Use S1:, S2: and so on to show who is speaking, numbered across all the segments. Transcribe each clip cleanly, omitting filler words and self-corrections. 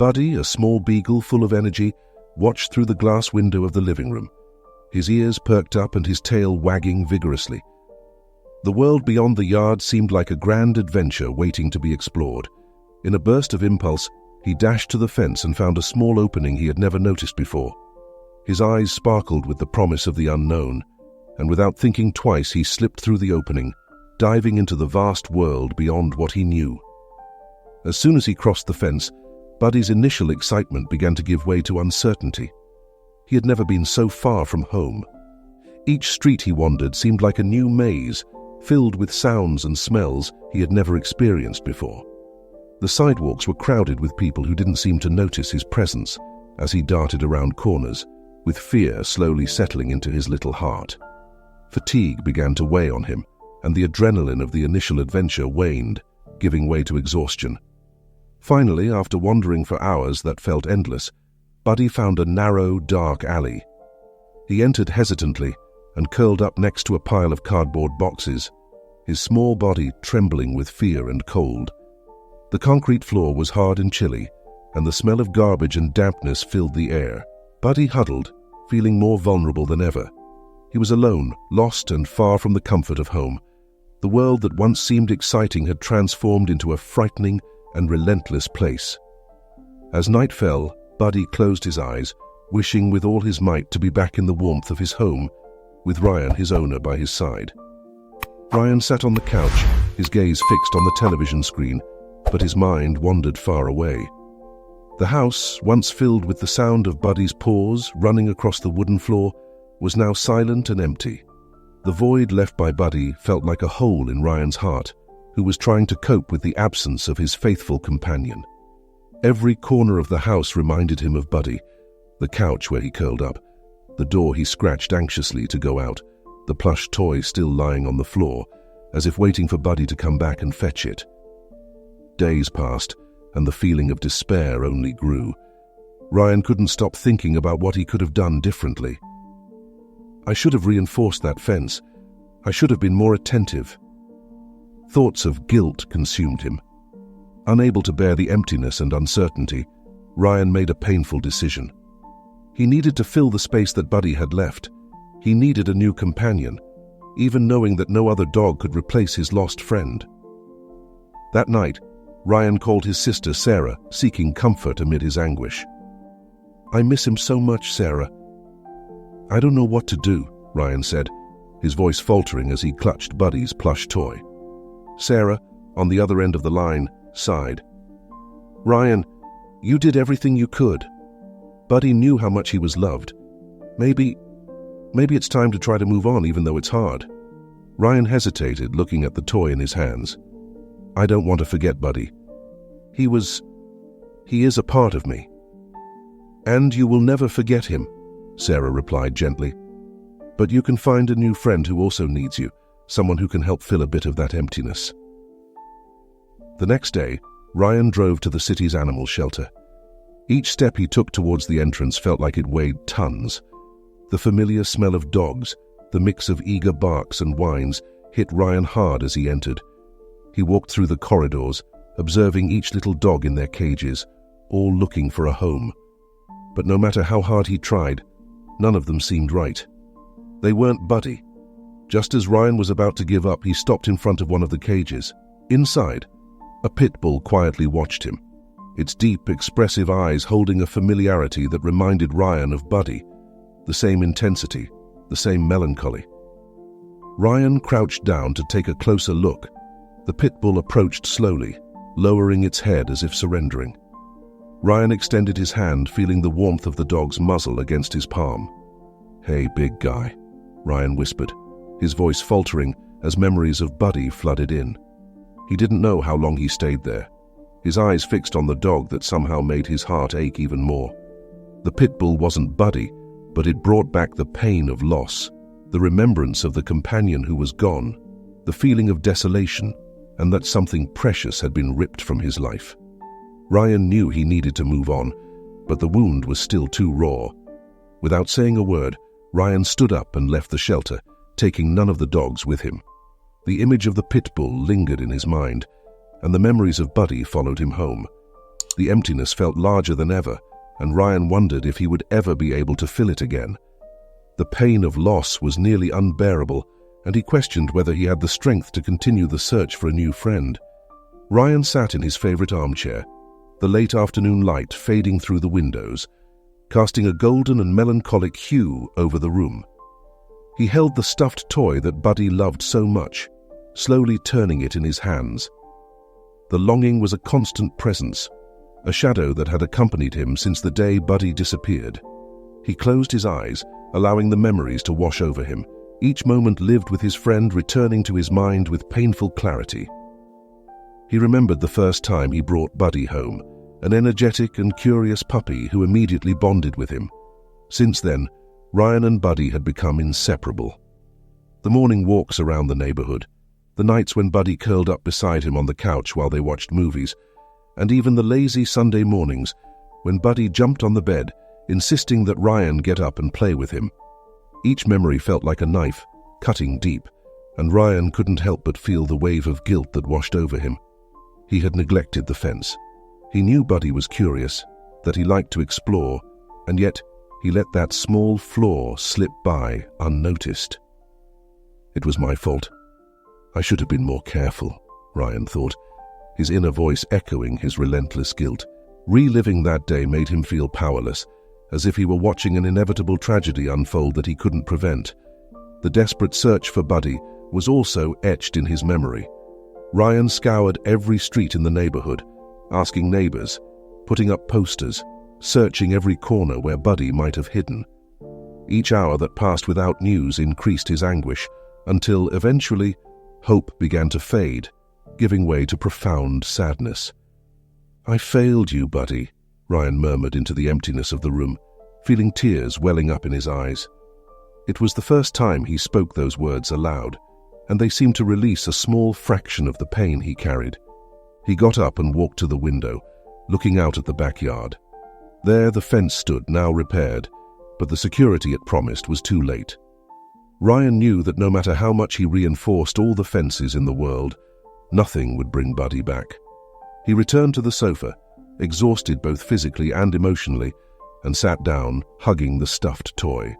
S1: Buddy, a small beagle full of energy, watched through the glass window of the living room, his ears perked up and his tail wagging vigorously. The world beyond the yard seemed like a grand adventure waiting to be explored. In a burst of impulse, he dashed to the fence and found a small opening he had never noticed before. His eyes sparkled with the promise of the unknown, and without thinking twice he slipped through the opening, diving into the vast world beyond what he knew. As soon as he crossed the fence, Buddy's initial excitement began to give way to uncertainty. He had never been so far from home. Each street he wandered seemed like a new maze, filled with sounds and smells he had never experienced before. The sidewalks were crowded with people who didn't seem to notice his presence as he darted around corners, with fear slowly settling into his little heart. Fatigue began to weigh on him, and the adrenaline of the initial adventure waned, giving way to exhaustion. Finally, after wandering for hours that felt endless, Buddy found a narrow, dark alley. He entered hesitantly and curled up next to a pile of cardboard boxes, his small body trembling with fear and cold. The concrete floor was hard and chilly, and the smell of garbage and dampness filled the air. Buddy huddled, feeling more vulnerable than ever. He was alone, lost and far from the comfort of home. The world that once seemed exciting had transformed into a frightening and relentless place. As night fell, Buddy closed his eyes, wishing with all his might to be back in the warmth of his home, with Ryan, his owner, by his side. Ryan sat on the couch, his gaze fixed on the television screen, but his mind wandered far away. The house, once filled with the sound of Buddy's paws running across the wooden floor, was now silent and empty. The void left by Buddy felt like a hole in Ryan's heart, who was trying to cope with the absence of his faithful companion. Every corner of the house reminded him of Buddy: the couch where he curled up, the door he scratched anxiously to go out, the plush toy still lying on the floor, as if waiting for Buddy to come back and fetch it. Days passed, and the feeling of despair only grew. Ryan couldn't stop thinking about what he could have done differently. I should have reinforced that fence. I should have been more attentive. Thoughts of guilt consumed him. Unable to bear the emptiness and uncertainty, Ryan made a painful decision. He needed to fill the space that Buddy had left. He needed a new companion, even knowing that no other dog could replace his lost friend. That night, Ryan called his sister Sarah, seeking comfort amid his anguish. "I miss him so much, Sarah." "I don't know what to do," Ryan said, his voice faltering as he clutched Buddy's plush toy. Sarah, on the other end of the line, sighed. "Ryan, you did everything you could. Buddy knew how much he was loved. Maybe it's time to try to move on even though it's hard." Ryan hesitated, looking at the toy in his hands. "I don't want to forget Buddy. He is a part of me." "And you will never forget him," Sarah replied gently. "But you can find a new friend who also needs you, someone who can help fill a bit of that emptiness." The next day, Ryan drove to the city's animal shelter. Each step he took towards the entrance felt like it weighed tons. The familiar smell of dogs, the mix of eager barks and whines, hit Ryan hard as he entered. He walked through the corridors, observing each little dog in their cages, all looking for a home. But no matter how hard he tried, none of them seemed right. They weren't Buddy. Just as Ryan was about to give up, he stopped in front of one of the cages. Inside, a pit bull quietly watched him, its deep, expressive eyes holding a familiarity that reminded Ryan of Buddy, the same intensity, the same melancholy. Ryan crouched down to take a closer look. The pit bull approached slowly, lowering its head as if surrendering. Ryan extended his hand, feeling the warmth of the dog's muzzle against his palm. "Hey, big guy," Ryan whispered, his voice faltering as memories of Buddy flooded in. He didn't know how long he stayed there, his eyes fixed on the dog that somehow made his heart ache even more. The pit bull wasn't Buddy, but it brought back the pain of loss, the remembrance of the companion who was gone, the feeling of desolation, and that something precious had been ripped from his life. Ryan knew he needed to move on, but the wound was still too raw. Without saying a word, Ryan stood up and left the shelter, taking none of the dogs with him. The image of the pit bull lingered in his mind, and the memories of Buddy followed him home. The emptiness felt larger than ever, and Ryan wondered if he would ever be able to fill it again. The pain of loss was nearly unbearable, and he questioned whether he had the strength to continue the search for a new friend. Ryan sat in his favorite armchair, the late afternoon light fading through the windows, casting a golden and melancholic hue over the room. He held the stuffed toy that Buddy loved so much, slowly turning it in his hands. The longing was a constant presence, a shadow that had accompanied him since the day Buddy disappeared. He closed his eyes, allowing the memories to wash over him, each moment lived with his friend returning to his mind with painful clarity. He remembered the first time he brought Buddy home, an energetic and curious puppy who immediately bonded with him. Since then, Ryan and Buddy had become inseparable. The morning walks around the neighborhood, the nights when Buddy curled up beside him on the couch while they watched movies, and even the lazy Sunday mornings when Buddy jumped on the bed, insisting that Ryan get up and play with him. Each memory felt like a knife, cutting deep, and Ryan couldn't help but feel the wave of guilt that washed over him. He had neglected the fence. He knew Buddy was curious, that he liked to explore, and yet he let that small flaw slip by unnoticed. It was my fault. I should have been more careful, Ryan thought, his inner voice echoing his relentless guilt. Reliving that day made him feel powerless, as if he were watching an inevitable tragedy unfold that he couldn't prevent. The desperate search for Buddy was also etched in his memory. Ryan scoured every street in the neighborhood, asking neighbors, putting up posters, searching every corner where Buddy might have hidden. Each hour that passed without news increased his anguish, until eventually hope began to fade, giving way to profound sadness. "I failed you, Buddy," Ryan murmured into the emptiness of the room, feeling tears welling up in his eyes. It was the first time he spoke those words aloud, and they seemed to release a small fraction of the pain he carried. He got up and walked to the window, looking out at the backyard. There the fence stood, now repaired, but the security it promised was too late. Ryan knew that no matter how much he reinforced all the fences in the world, nothing would bring Buddy back. He returned to the sofa, exhausted both physically and emotionally, and sat down, hugging the stuffed toy.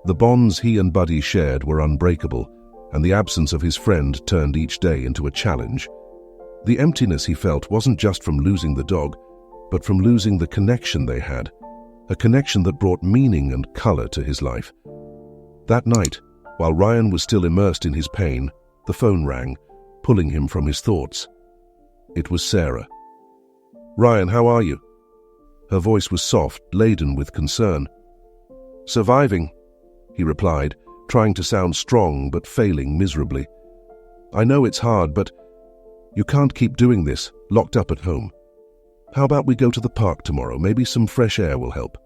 S1: The bonds he and Buddy shared were unbreakable, and the absence of his friend turned each day into a challenge. The emptiness he felt wasn't just from losing the dog, but from losing the connection they had, a connection that brought meaning and color to his life. That night, while Ryan was still immersed in his pain, the phone rang, pulling him from his thoughts. It was Sarah. "Ryan, how are you?" Her voice was soft, laden with concern. "Surviving," he replied, trying to sound strong but failing miserably. "I know it's hard, but you can't keep doing this, locked up at home. How about we go to the park tomorrow? Maybe some fresh air will help."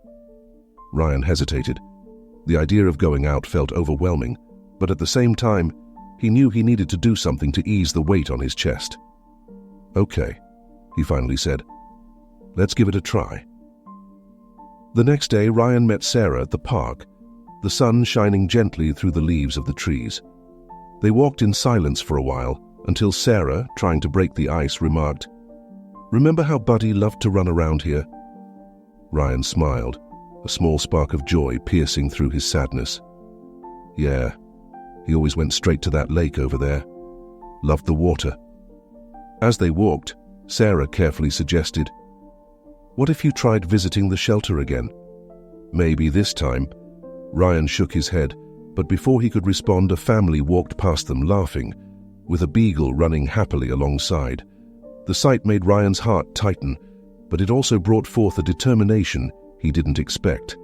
S1: Ryan hesitated. The idea of going out felt overwhelming, but at the same time, he knew he needed to do something to ease the weight on his chest. "Okay," he finally said. "Let's give it a try." The next day, Ryan met Sarah at the park, the sun shining gently through the leaves of the trees. They walked in silence for a while, until Sarah, trying to break the ice, remarked, "Remember how Buddy loved to run around here?" Ryan smiled, a small spark of joy piercing through his sadness. "Yeah, he always went straight to that lake over there. Loved the water." As they walked, Sarah carefully suggested, "What if you tried visiting the shelter again? Maybe this time." Ryan shook his head, but before he could respond, a family walked past them laughing, with a beagle running happily alongside. The sight made Ryan's heart tighten, but it also brought forth a determination he didn't expect.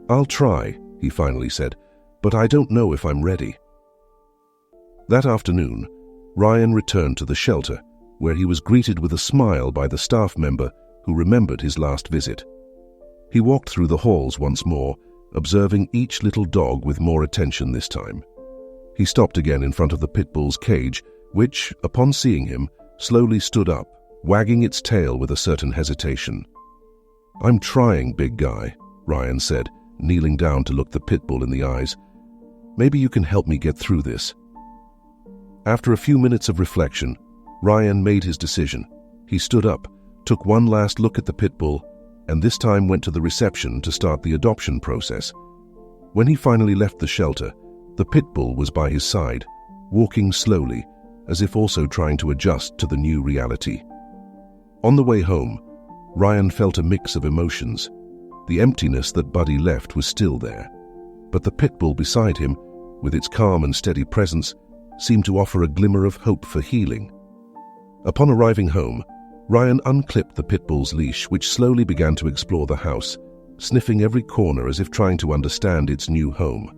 S1: "I'll try," he finally said, "but I don't know if I'm ready." That afternoon, Ryan returned to the shelter, where he was greeted with a smile by the staff member who remembered his last visit. He walked through the halls once more, observing each little dog with more attention this time. He stopped again in front of the pit bull's cage, which, upon seeing him, slowly stood up, wagging its tail with a certain hesitation. "I'm trying, big guy," Ryan said, kneeling down to look the pit bull in the eyes. "Maybe you can help me get through this." After a few minutes of reflection, Ryan made his decision. He stood up, took one last look at the pit bull, and this time went to the reception to start the adoption process. When he finally left the shelter, the pit bull was by his side, walking slowly, as if also trying to adjust to the new reality. On the way home, Ryan felt a mix of emotions. The emptiness that Buddy left was still there, but the pit bull beside him, with its calm and steady presence, seemed to offer a glimmer of hope for healing. Upon arriving home, Ryan unclipped the pit bull's leash, which slowly began to explore the house, sniffing every corner as if trying to understand its new home.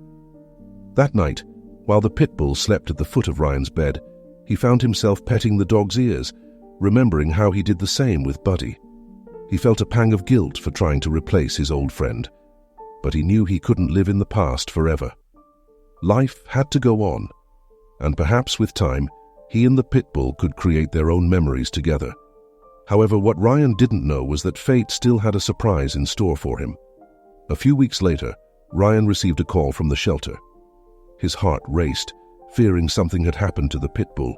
S1: That night, while the pit bull slept at the foot of Ryan's bed, he found himself petting the dog's ears, remembering how he did the same with Buddy. He felt a pang of guilt for trying to replace his old friend, but he knew he couldn't live in the past forever. Life had to go on, and perhaps with time, he and the pit bull could create their own memories together. However, what Ryan didn't know was that fate still had a surprise in store for him. A few weeks later, Ryan received a call from the shelter. His heart raced, fearing something had happened to the pit bull,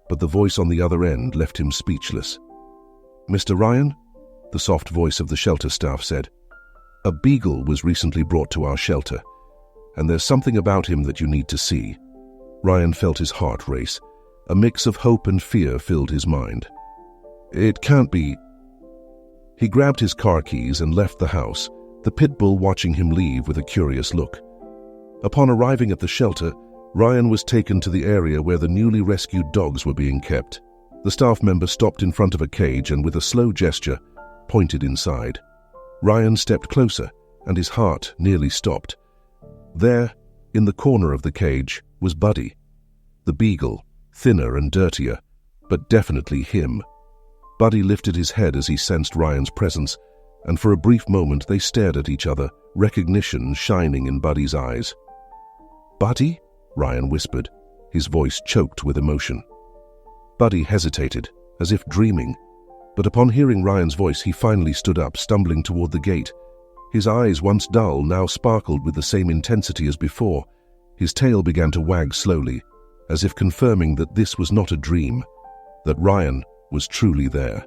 S1: but the voice on the other end left him speechless. "Mr. Ryan?" the soft voice of the shelter staff said. "A beagle was recently brought to our shelter, and there's something about him that you need to see." Ryan felt his heart race. A mix of hope and fear filled his mind. "It can't be." He grabbed his car keys and left the house, the pit bull watching him leave with a curious look. Upon arriving at the shelter, Ryan was taken to the area where the newly rescued dogs were being kept. The staff member stopped in front of a cage and with a slow gesture, pointed inside. Ryan stepped closer, and his heart nearly stopped. There, in the corner of the cage, was Buddy. The beagle, thinner and dirtier, but definitely him. Buddy lifted his head as he sensed Ryan's presence, and for a brief moment they stared at each other, recognition shining in Buddy's eyes. "Buddy?" Ryan whispered, his voice choked with emotion. Buddy hesitated, as if dreaming, but upon hearing Ryan's voice he finally stood up, stumbling toward the gate. His eyes, once dull, now sparkled with the same intensity as before. His tail began to wag slowly, as if confirming that this was not a dream, that Ryan was truly there.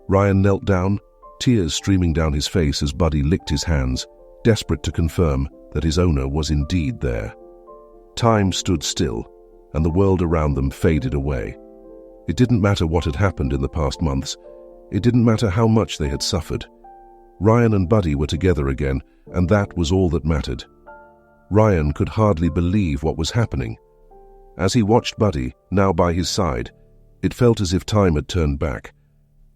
S1: Ryan knelt down, tears streaming down his face as Buddy licked his hands, desperate to confirm that his owner was indeed there. Time stood still, and the world around them faded away. It didn't matter what had happened in the past months. It didn't matter how much they had suffered. Ryan and Buddy were together again, and that was all that mattered. Ryan could hardly believe what was happening. As he watched Buddy, now by his side, it felt as if time had turned back,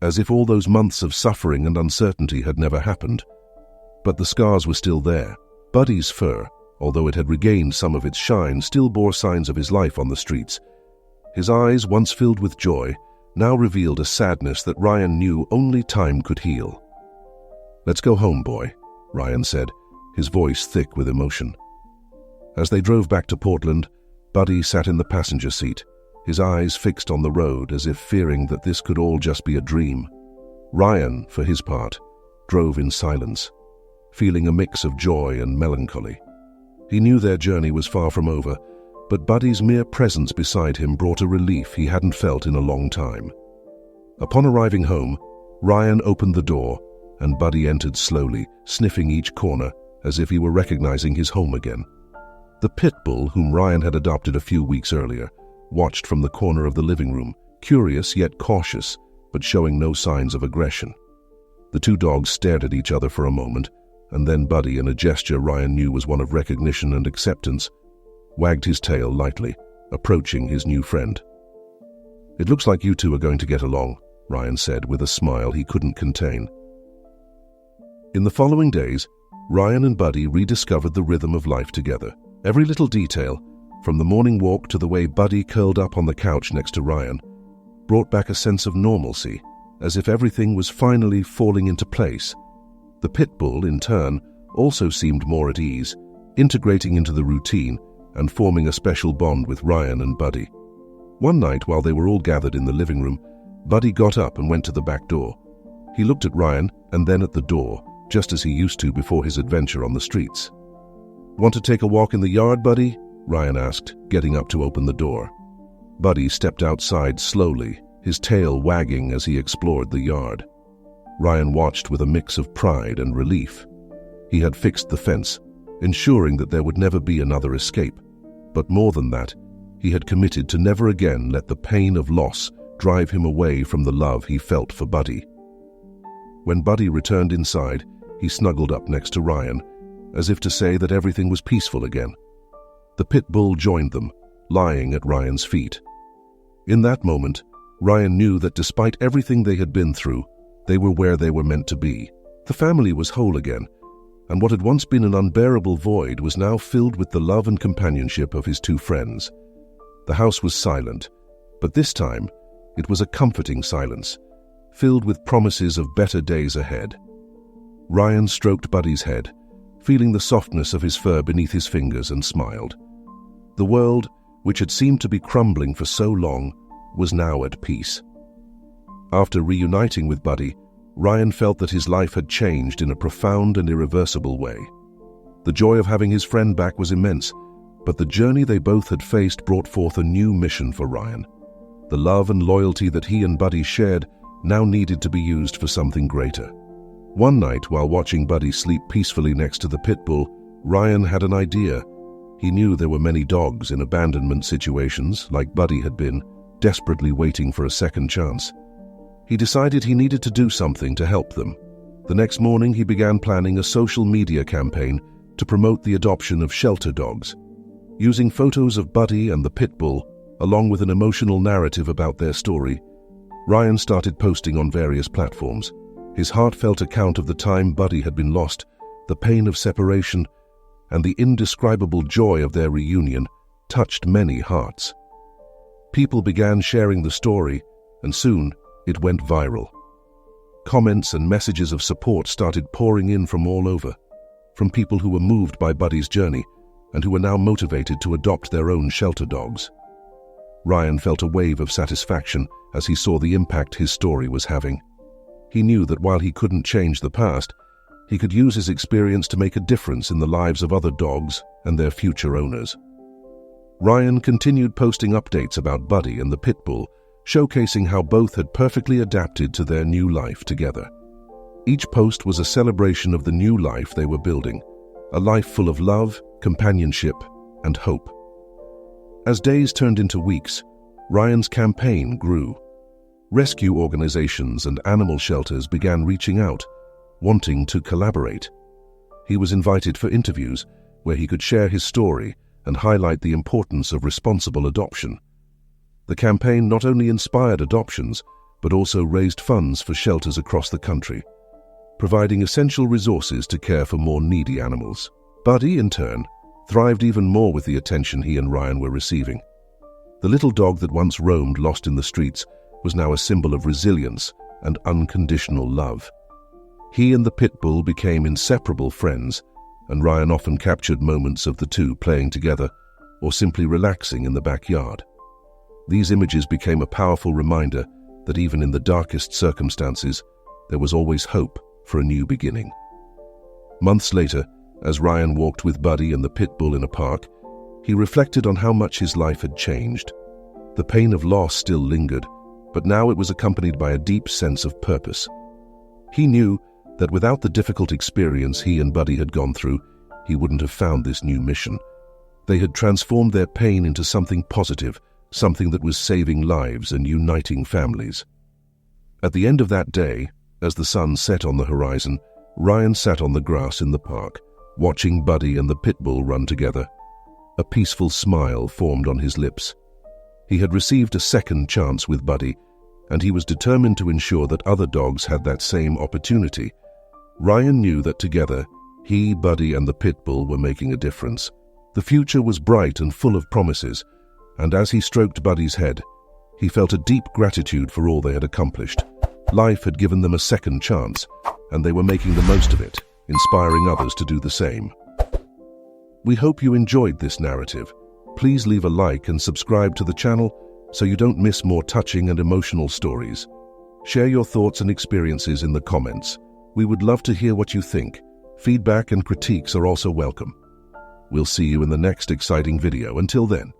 S1: as if all those months of suffering and uncertainty had never happened. But the scars were still there. Buddy's fur, although it had regained some of its shine, still bore signs of his life on the streets. His eyes, once filled with joy, now revealed a sadness that Ryan knew only time could heal. "Let's go home, boy," Ryan said, his voice thick with emotion. As they drove back to Portland, Buddy sat in the passenger seat, his eyes fixed on the road as if fearing that this could all just be a dream. Ryan, for his part, drove in silence, feeling a mix of joy and melancholy. He knew their journey was far from over, but Buddy's mere presence beside him brought a relief he hadn't felt in a long time. Upon arriving home, Ryan opened the door, and Buddy entered slowly, sniffing each corner as if he were recognizing his home again. The pit bull, whom Ryan had adopted a few weeks earlier, watched from the corner of the living room, curious yet cautious, but showing no signs of aggression. The two dogs stared at each other for a moment, and then Buddy, in a gesture Ryan knew was one of recognition and acceptance, wagged his tail lightly, approaching his new friend. "It looks like you two are going to get along," Ryan said with a smile he couldn't contain. In the following days, Ryan and Buddy rediscovered the rhythm of life together. Every little detail, from the morning walk to the way Buddy curled up on the couch next to Ryan, brought back a sense of normalcy, as if everything was finally falling into place. The pit bull, in turn, also seemed more at ease, integrating into the routine and forming a special bond with Ryan and Buddy. One night, while they were all gathered in the living room, Buddy got up and went to the back door. He looked at Ryan and then at the door, just as he used to before his adventure on the streets. "Want to take a walk in the yard, Buddy?" Ryan asked, getting up to open the door. Buddy stepped outside slowly, his tail wagging as he explored the yard. Ryan watched with a mix of pride and relief. He had fixed the fence, ensuring that there would never be another escape. But more than that, he had committed to never again let the pain of loss drive him away from the love he felt for Buddy. When Buddy returned inside, he snuggled up next to Ryan, as if to say that everything was peaceful again. The pit bull joined them, lying at Ryan's feet. In that moment, Ryan knew that despite everything they had been through, they were where they were meant to be. The family was whole again, and what had once been an unbearable void was now filled with the love and companionship of his two friends. The house was silent, but this time it was a comforting silence, filled with promises of better days ahead. Ryan stroked Buddy's head, feeling the softness of his fur beneath his fingers, and smiled. The world, which had seemed to be crumbling for so long, was now at peace. After reuniting with Buddy, Ryan felt that his life had changed in a profound and irreversible way. The joy of having his friend back was immense, but the journey they both had faced brought forth a new mission for Ryan. The love and loyalty that he and Buddy shared now needed to be used for something greater. One night, while watching Buddy sleep peacefully next to the pit bull, Ryan had an idea. He knew there were many dogs in abandonment situations, like Buddy had been, desperately waiting for a second chance. He decided he needed to do something to help them. The next morning, he began planning a social media campaign to promote the adoption of shelter dogs. Using photos of Buddy and the pit bull, along with an emotional narrative about their story, Ryan started posting on various platforms. His heartfelt account of the time Buddy had been lost, the pain of separation, and the indescribable joy of their reunion touched many hearts. People began sharing the story, and soon it went viral. Comments and messages of support started pouring in from all over, from people who were moved by Buddy's journey and who were now motivated to adopt their own shelter dogs. Ryan felt a wave of satisfaction as he saw the impact his story was having. He knew that while he couldn't change the past, he could use his experience to make a difference in the lives of other dogs and their future owners. Ryan continued posting updates about Buddy and the pit bull, showcasing how both had perfectly adapted to their new life together. Each post was a celebration of the new life they were building, a life full of love, companionship, and hope. As days turned into weeks, Ryan's campaign grew. Rescue organizations and animal shelters began reaching out, wanting to collaborate. He was invited for interviews where he could share his story and highlight the importance of responsible adoption. The campaign not only inspired adoptions, but also raised funds for shelters across the country, providing essential resources to care for more needy animals. Buddy, in turn, thrived even more with the attention he and Ryan were receiving. The little dog that once roamed lost in the streets was now a symbol of resilience and unconditional love. He and the pit bull became inseparable friends, and Ryan often captured moments of the two playing together or simply relaxing in the backyard. These images became a powerful reminder that even in the darkest circumstances, there was always hope for a new beginning. Months later, as Ryan walked with Buddy and the pit bull in a park, he reflected on how much his life had changed. The pain of loss still lingered, but now it was accompanied by a deep sense of purpose. He knew that without the difficult experience he and Buddy had gone through, he wouldn't have found this new mission. They had transformed their pain into something positive, something that was saving lives and uniting families. At the end of that day, as the sun set on the horizon, Ryan sat on the grass in the park, watching Buddy and the pit bull run together. A peaceful smile formed on his lips. He had received a second chance with Buddy, and he was determined to ensure that other dogs had that same opportunity. Ryan knew that together, he, Buddy, and the pit bull were making a difference. The future was bright and full of promises, and as he stroked Buddy's head, he felt a deep gratitude for all they had accomplished. Life had given them a second chance, and they were making the most of it, inspiring others to do the same. We hope you enjoyed this narrative. Please leave a like and subscribe to the channel so you don't miss more touching and emotional stories. Share your thoughts and experiences in the comments. We would love to hear what you think. Feedback and critiques are also welcome. We'll see you in the next exciting video. Until then.